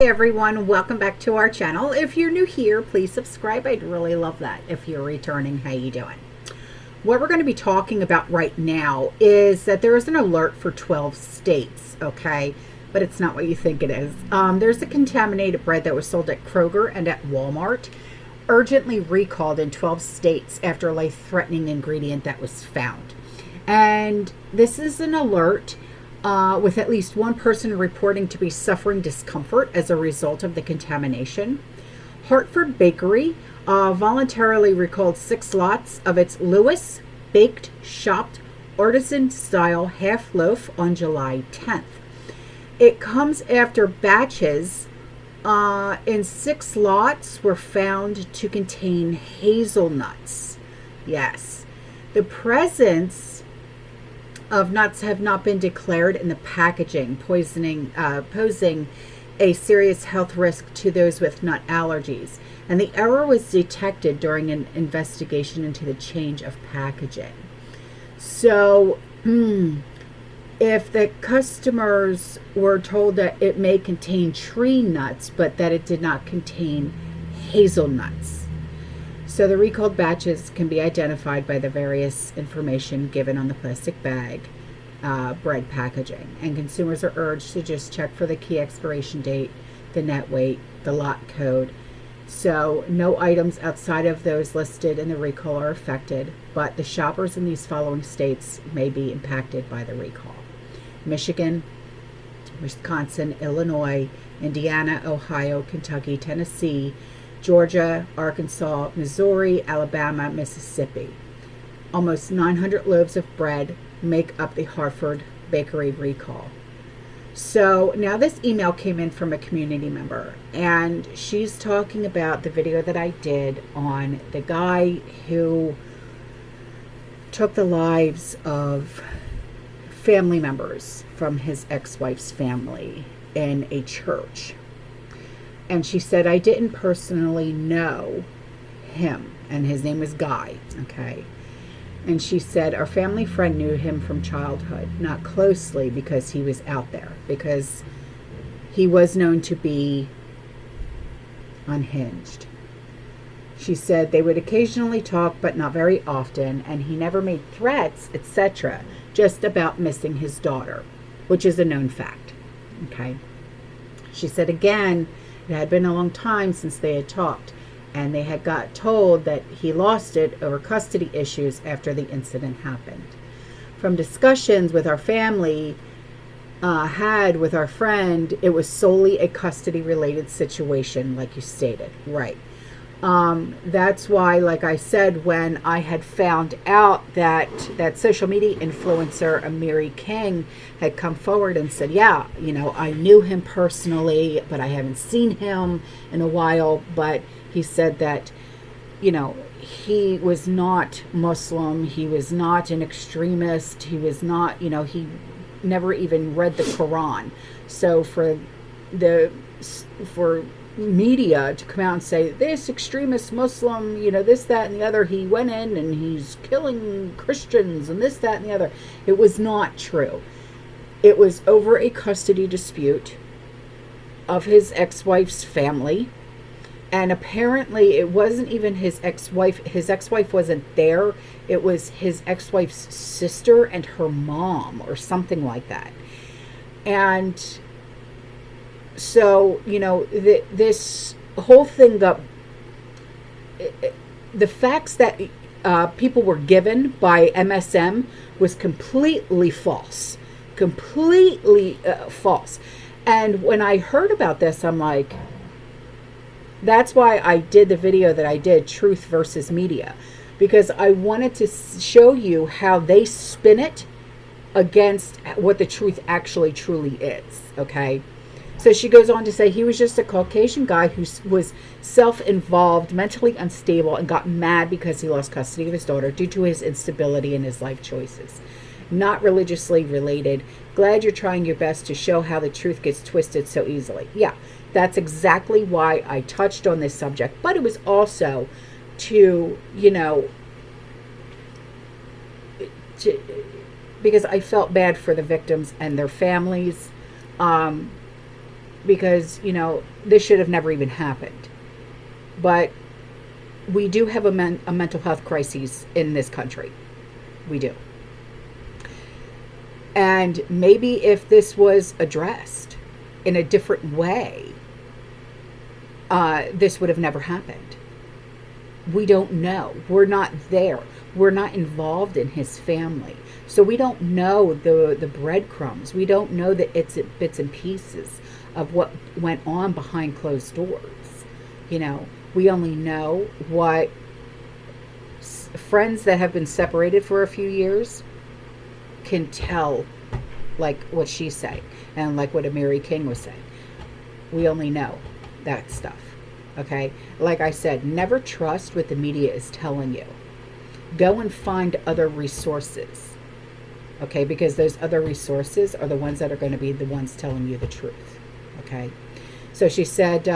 Everyone, welcome back to our channel. If you're new here, please subscribe. I'd really love that. If you're returning, how you doing? What we're going to be talking about right now is that there is an alert for 12 states, okay? But it's not what you think it is. There's a contaminated bread that was sold at Kroger and at Walmart, urgently recalled in 12 states after a life-threatening ingredient that was found. And this is an alert with at least one person reporting to be suffering discomfort as a result of the contamination. Hartford Bakery voluntarily recalled 6 lots of its Lewis baked chopped artisan style half loaf on July 10th. It comes after batches in 6 lots were found to contain hazelnuts. Yes, the presence of nuts have not been declared in the packaging, posing a serious health risk to those with nut allergies. And the error was detected during an investigation into the change of packaging. So, if the customers were told that it may contain tree nuts, but that it did not contain hazelnuts. So the recalled batches can be identified by the various information given on the plastic bag bread packaging. And consumers are urged to just check for the key expiration date, the net weight, the lot code. So no items outside of those listed in the recall are affected, but the shoppers in these following states may be impacted by the recall: Michigan, Wisconsin, Illinois, Indiana, Ohio, Kentucky, Tennessee, Georgia, Arkansas, Missouri, Alabama, Mississippi. Almost 900 loaves of bread make up the Hartford Bakery recall. So now this email came in from a community member, and she's talking about the video that I did on the guy who took the lives of family members from his ex-wife's family in a church. And she said, I didn't personally know him, and his name was Guy, okay? And she said, our family friend knew him from childhood, not closely because he was out there, because he was known to be unhinged. She said they would occasionally talk, but not very often, and he never made threats, etc., just about missing his daughter, which is a known fact, okay? She said, again, it had been a long time since they had talked, and they had got told that he lost it over custody issues after the incident happened. From discussions with our family had with our friend, it was solely a custody-related situation, like you stated, right? That's why, like I said, when I had found out that social media influencer Amiri King had come forward and said, yeah, I knew him personally, but I haven't seen him in a while. But he said that, he was not Muslim. He was not an extremist. He was not, he never even read the Quran. So for media to come out and say this extremist Muslim, this, that, and the other, he went in and he's killing Christians and this, that, and the other. It was not true. It was over a custody dispute of his ex-wife's family. And apparently it wasn't even his ex-wife. His ex-wife wasn't there. It was his ex-wife's sister and her mom or something like that. And so, this whole thing got, the facts that people were given by MSM was completely false. Completely false. And when I heard about this, I'm like, that's why I did the video that I did, Truth versus Media. Because I wanted to show you how they spin it against what the truth actually truly is, okay? So she goes on to say he was just a Caucasian guy who was self-involved, mentally unstable, and got mad because he lost custody of his daughter due to his instability in his life choices. Not religiously related. Glad you're trying your best to show how the truth gets twisted so easily. Yeah, that's exactly why I touched on this subject. But it was also to, because I felt bad for the victims and their families. because, this should have never even happened. But we do have a mental health crisis in this country. We do. And maybe if this was addressed in a different way, this would have never happened. We don't know. We're not there. We're not involved in his family. So we don't know the breadcrumbs. We don't know the bits and pieces of what went on behind closed doors. We only know what friends that have been separated for a few years can tell, like what she's saying and like what Mary King was saying. We only know that stuff. Okay? Like I said, never trust what the media is telling you. Go and find other resources. Okay? Because those other resources are the ones that are going to be the ones telling you the truth. Okay? So she said,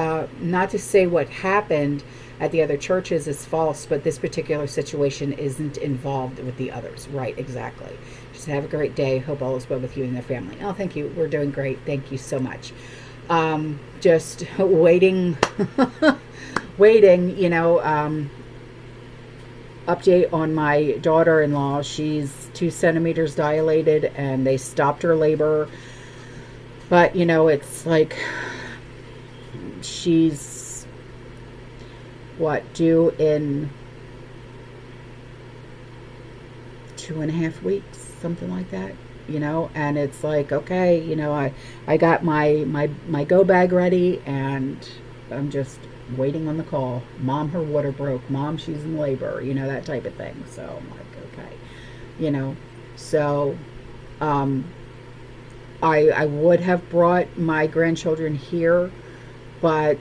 not to say what happened at the other churches is false, but this particular situation isn't involved with the others. Right, exactly. She said, have a great day. Hope all is well with you and the family. Oh, thank you. We're doing great. Thank you so much. Just waiting, update on my daughter-in-law. She's 2 centimeters dilated and they stopped her labor. But, it's like she's due in 2.5 weeks, something like that, and it's like, okay, I got my go bag ready and I'm just waiting on the call. Mom, her water broke. Mom, she's in labor, that type of thing. So I'm like, okay, so I would have brought my grandchildren here, but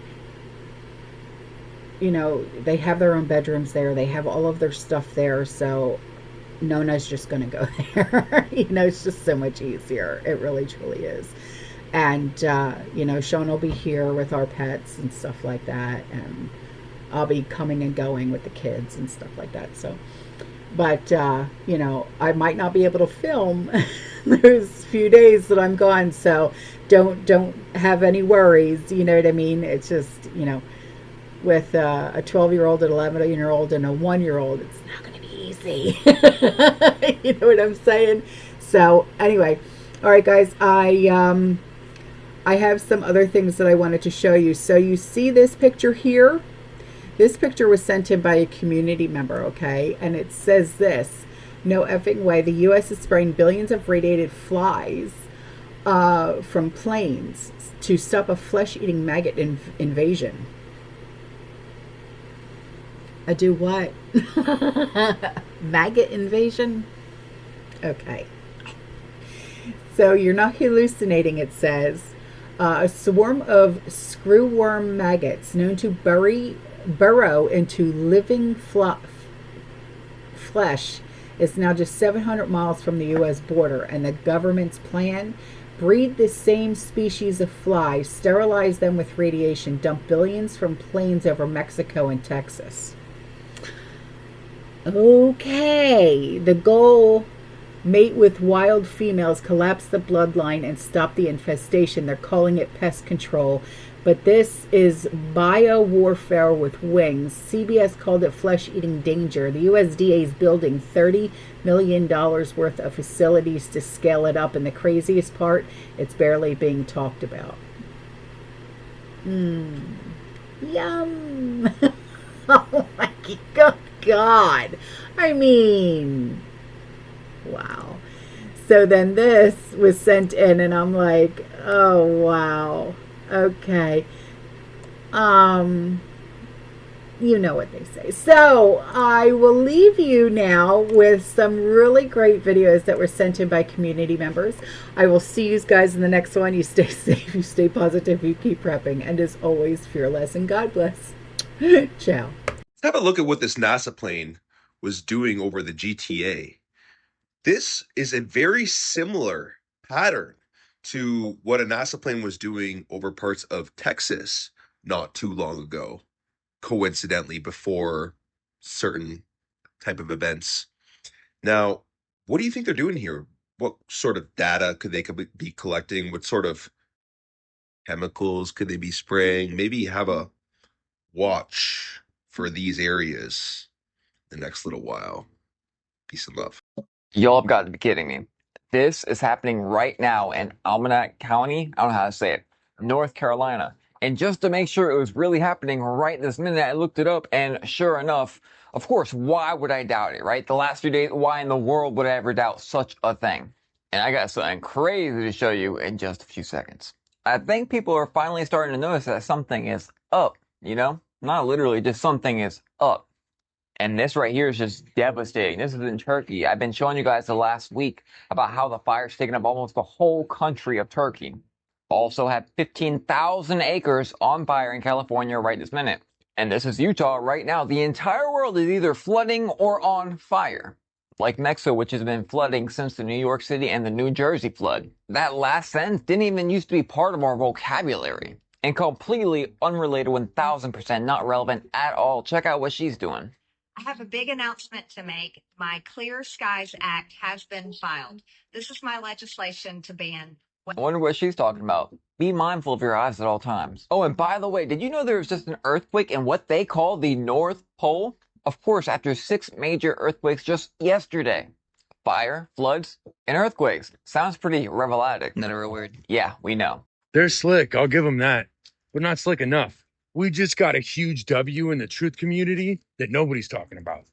they have their own bedrooms there. They have all of their stuff there. So Nona's just going to go there. It's just so much easier. It really, truly is. And, Sean will be here with our pets and stuff like that. And I'll be coming and going with the kids and stuff like that. So, but, I might not be able to film those few days that I'm gone. So don't have any worries. You know what I mean? It's just, with a 12-year-old, an 11-year-old, and a 1-year-old, it's not going to be easy. You know what I'm saying? So anyway, all right, guys, I have some other things that I wanted to show you. So you see this picture here? This picture was sent in by a community member, okay? And it says this: no effing way. The U.S. is spraying billions of radiated flies from planes to stop a flesh-eating maggot invasion. I do what? Maggot invasion? Okay. So you're not hallucinating, it says. A swarm of screwworm maggots known to burrow into living flesh is now just 700 miles from the U.S. border, and the government's plan: breed the same species of fly, sterilize them with radiation, dump billions from planes over Mexico and Texas. Okay, the goal: mate with wild females, collapse the bloodline, and stop the infestation. They're calling it pest control, but this is biowarfare with wings. CBS called it flesh-eating danger. The USDA is building $30 million worth of facilities to scale it up, and the craziest part, it's barely being talked about. Yum! Oh my God. I mean, wow. So then this was sent in and I'm like, oh wow. Okay. You know what they say. So I will leave you now with some really great videos that were sent in by community members. I will see you guys in the next one. You stay safe, you stay positive, you keep prepping, and as always, fearless, and God bless. Ciao. Let's have a look at what this NASA plane was doing over the GTA. This is a very similar pattern to what a NASA plane was doing over parts of Texas not too long ago, coincidentally before certain type of events. Now, what do you think they're doing here? What sort of data could they be collecting? What sort of chemicals could they be spraying? Maybe have a watch for these areas the next little while. Peace and love. Y'all have got to be kidding me. This is happening right now in Almanac County. I don't know how to say it. North Carolina. And just to make sure it was really happening right this minute, I looked it up, and sure enough, of course, why would I doubt it, right? The last few days, why in the world would I ever doubt such a thing? And I got something crazy to show you in just a few seconds. I think people are finally starting to notice that something is up, you know? Not literally, just something is up. And this right here is just devastating. This is in Turkey. I've been showing you guys the last week about how the fire's taken up almost the whole country of Turkey. Also have 15,000 acres on fire in California right this minute. And this is Utah right now. The entire world is either flooding or on fire. Like Mexico, which has been flooding since the New York City and the New Jersey flood. That last sentence didn't even used to be part of our vocabulary. And completely unrelated, 1000% not relevant at all. Check out what she's doing. I have a big announcement to make. My Clear Skies Act has been filed. This is my legislation to ban. I wonder what she's talking about. Be mindful of your eyes at all times. Oh, and by the way, did you know there was just an earthquake in what they call the North Pole? Of course, after 6 major earthquakes just yesterday. Fire, floods, and earthquakes. Sounds pretty revelatic. Not a real word. Yeah, we know. They're slick, I'll give them that, but not slick enough. We just got a huge W in the truth community that nobody's talking about.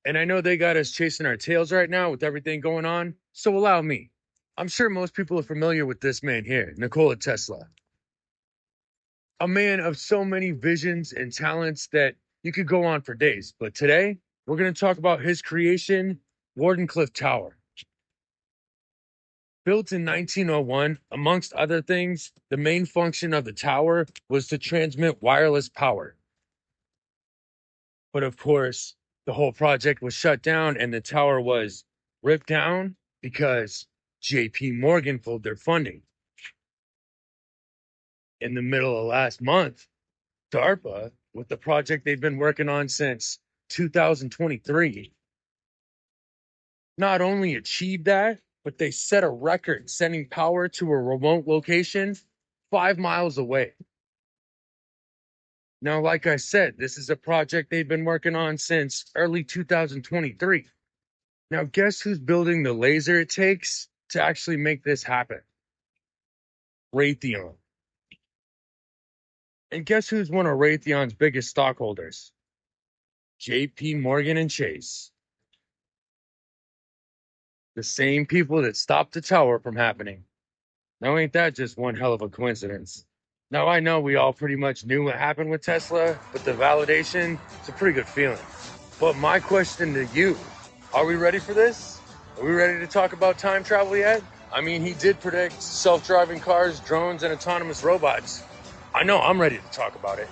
And I know they got us chasing our tails right now with everything going on, so allow me. I'm sure most people are familiar with this man here, Nikola Tesla. A man of so many visions and talents that you could go on for days. But today, we're going to talk about his creation, Wardenclyffe Tower. Built in 1901, amongst other things, the main function of the tower was to transmit wireless power. But of course, the whole project was shut down and the tower was ripped down because JP Morgan pulled their funding. In the middle of last month, DARPA, with the project they've been working on since 2023, not only achieved that, but they set a record sending power to a remote location 5 miles away. Now, like I said, this is a project they've been working on since early 2023. Now, guess who's building the laser it takes to actually make this happen? Raytheon. And guess who's one of Raytheon's biggest stockholders? JP Morgan and Chase. The same people that stopped the tower from happening. Now, ain't that just one hell of a coincidence? Now, I know we all pretty much knew what happened with Tesla, but the validation, it's a pretty good feeling. But my question to you, are we ready for this? Are we ready to talk about time travel yet? I mean, he did predict self-driving cars, drones, and autonomous robots. I know I'm ready to talk about it.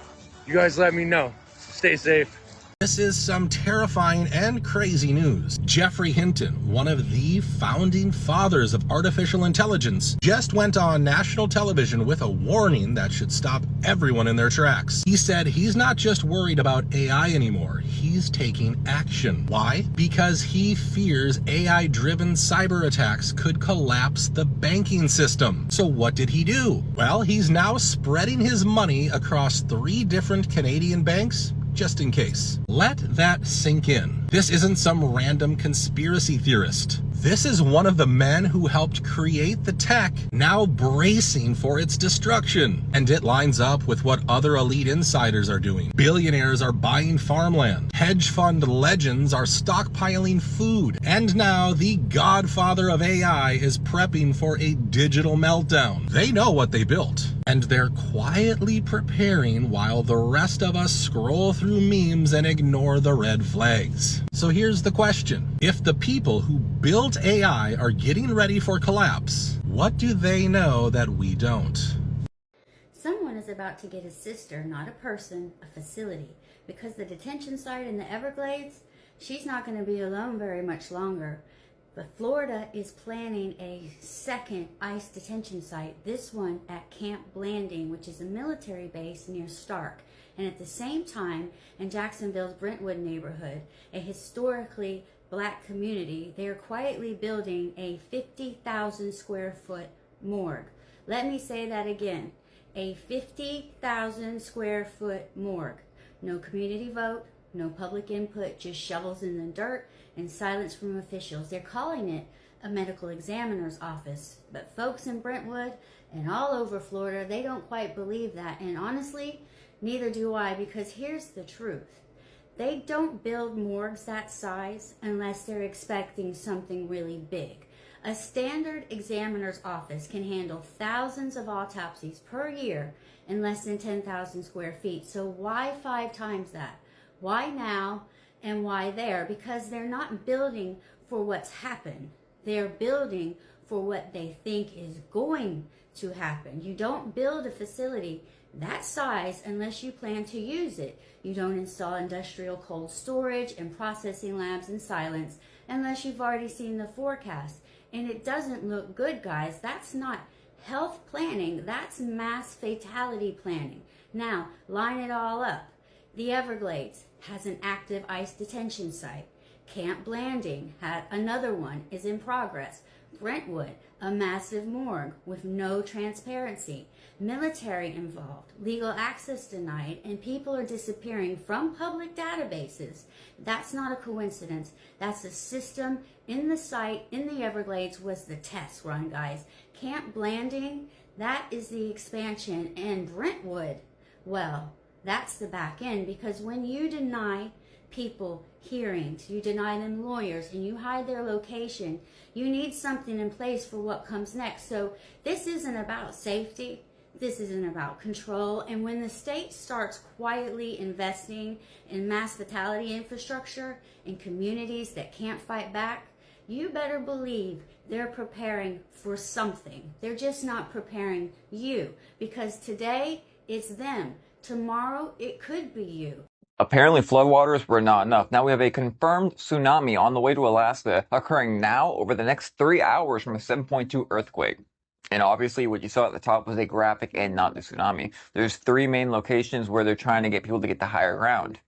You guys let me know. Stay safe. This is some terrifying and crazy news. Geoffrey Hinton, one of the founding fathers of artificial intelligence, just went on national television with a warning that should stop everyone in their tracks. He said he's not just worried about AI anymore, he's taking action. Why? Because he fears AI-driven cyber attacks could collapse the banking system. So what did he do? Well, he's now spreading his money across 3 different Canadian banks, just in case. Let that sink in. This isn't some random conspiracy theorist. This is one of the men who helped create the tech, now bracing for its destruction. And it lines up with what other elite insiders are doing. Billionaires are buying farmland. Hedge fund legends are stockpiling food. And now the godfather of AI is prepping for a digital meltdown. They know what they built. And they're quietly preparing while the rest of us scroll through memes and ignore the red flags. So here's the question. If the people who built AI are getting ready for collapse, what do they know that we don't? Someone is about to get his sister, not a person, a facility. Because the detention site in the Everglades, she's not going to be alone very much longer. But Florida is planning a second ICE detention site, this one at Camp Blanding, which is a military base near Stark. And at the same time, in Jacksonville's Brentwood neighborhood, a historically Black community, they are quietly building a 50,000 square foot morgue. Let me say that again. a 50,000 square foot morgue. No community vote, no public input, just shovels in the dirt and silence from officials. They're calling it a medical examiner's office. But folks in Brentwood and all over Florida, they don't quite believe that. And honestly, neither do I, because here's the truth. They don't build morgues that size unless they're expecting something really big. A standard examiner's office can handle thousands of autopsies per year in less than 10,000 square feet. So why 5 times that? Why now and why there? Because they're not building for what's happened. They're building for what they think is going to happen. You don't build a facility that size unless you plan to use it. You don't install industrial cold storage and processing labs in silence unless you've already seen the forecast. And it doesn't look good, guys. That's not health planning. That's mass fatality planning. Now, line it all up. The Everglades has an active ICE detention site. Camp Blanding had another one, is in progress. Brentwood, a massive morgue with no transparency. Military involved, legal access denied, and people are disappearing from public databases. That's not a coincidence. That's a system in the site in the Everglades was the test run, guys. Camp Blanding, that is the expansion. And Brentwood, well, that's the back end, because when you deny people hearings, you deny them lawyers, and you hide their location, you need something in place for what comes next. So this isn't about safety. This isn't about control. And when the state starts quietly investing in mass fatality infrastructure in communities that can't fight back, you better believe they're preparing for something. They're just not preparing you, because today it's them. Tomorrow it could be you. Apparently floodwaters were not enough. Now we have a confirmed tsunami on the way to Alaska occurring now over the next 3 hours from a 7.2 earthquake. And obviously what you saw at the top was a graphic and not the tsunami. There's 3 main locations where they're trying to get people to get to higher ground.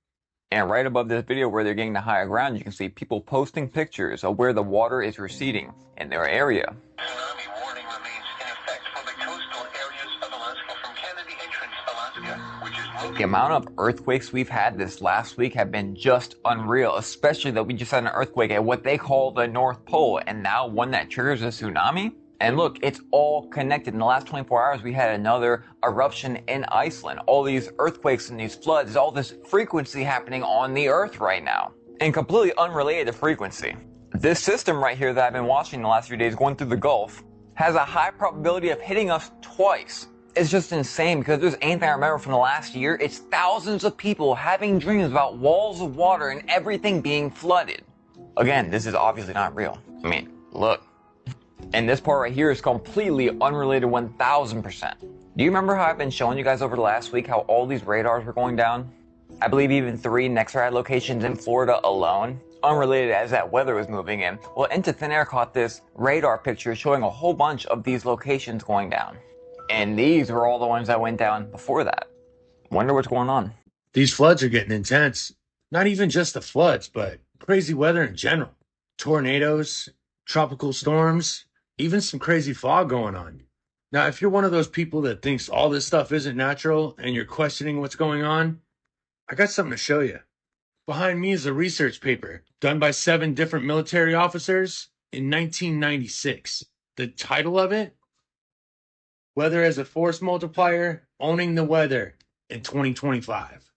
And right above this video where they're getting to higher ground, you can see people posting pictures of where the water is receding in their area. Tsunami warning remains in effect for the coastal areas of Alaska from Kennedy Entrance, Alaska, which is located. The amount of earthquakes we've had this last week have been just unreal, especially that we just had an earthquake at what they call the North Pole, and now one that triggers a tsunami. And look, it's all connected. In the last 24 hours, we had another eruption in Iceland. All these earthquakes and these floods, all this frequency happening on the earth right now. And completely unrelated to frequency. This system right here that I've been watching the last few days going through the Gulf has a high probability of hitting us twice. It's just insane, because if there's anything I remember from the last year, it's thousands of people having dreams about walls of water and everything being flooded. Again, this is obviously not real. I mean, look. And this part right here is completely unrelated 1000%. Do you remember how I've been showing you guys over the last week how all these radars were going down? I believe even 3 NextRad locations in Florida alone, unrelated as that weather was moving in. Well, Into Thin Air caught this radar picture showing a whole bunch of these locations going down. And these were all the ones that went down before that. Wonder what's going on. These floods are getting intense. Not even just the floods, but crazy weather in general. Tornadoes, tropical storms, even some crazy fog going on. Now, if you're one of those people that thinks all this stuff isn't natural and you're questioning what's going on, I got something to show you. Behind me is a research paper done by 7 different military officers in 1996. The title of it, Weather as a Force Multiplier, Owning the Weather in 2025.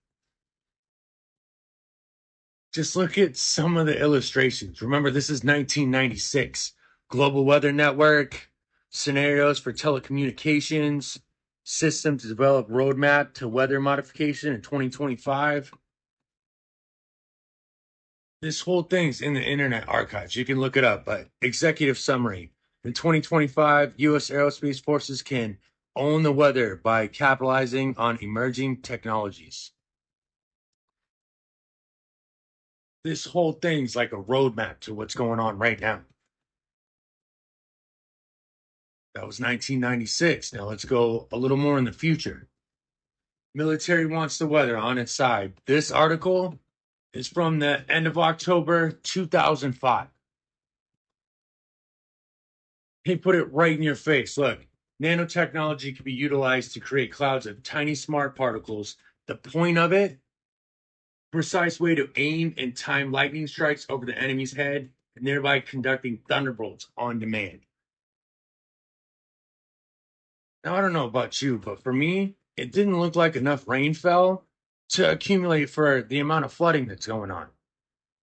Just look at some of the illustrations. Remember, this is 1996. Global Weather Network, scenarios for telecommunications, system to develop roadmap to weather modification in 2025. This whole thing's in the Internet Archives. You can look it up, but executive summary. In 2025, U.S. aerospace forces can own the weather by capitalizing on emerging technologies. This whole thing's like a roadmap to what's going on right now. That was 1996. Now let's go a little more in the future. Military wants the weather on its side. This article is from the end of October 2005. He put it right in your face. Look, Nanotechnology can be utilized to create clouds of tiny smart particles. The point of it, precise way to aim and time lightning strikes over the enemy's head, and thereby conducting thunderbolts on demand. Now, I don't know about you, but for me, it didn't look like enough rain fell to accumulate for the amount of flooding that's going on.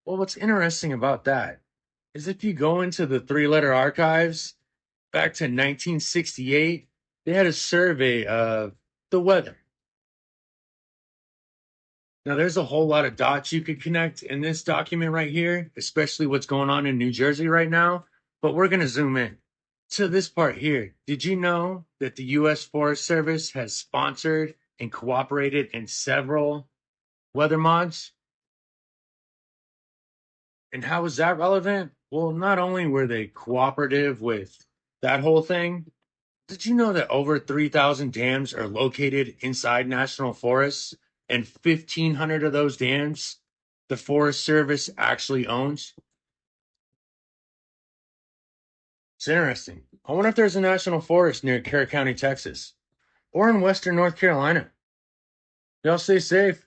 Well, what's interesting about that is if you go into the three-letter archives back to 1968, they had a survey of the weather. Now, there's a whole lot of dots you could connect in this document right here, especially what's going on in New Jersey right now, but we're going to zoom in to this part here. Did you know that the U.S. Forest Service has sponsored and cooperated in several weather mods? And how is that relevant? Well, not only were they cooperative with that whole thing, did you know that over 3,000 dams are located inside national forests, and 1,500 of those dams the Forest Service actually owns? It's interesting. I wonder if there's a national forest near Carroll County, Texas, or in western North Carolina. Y'all stay safe.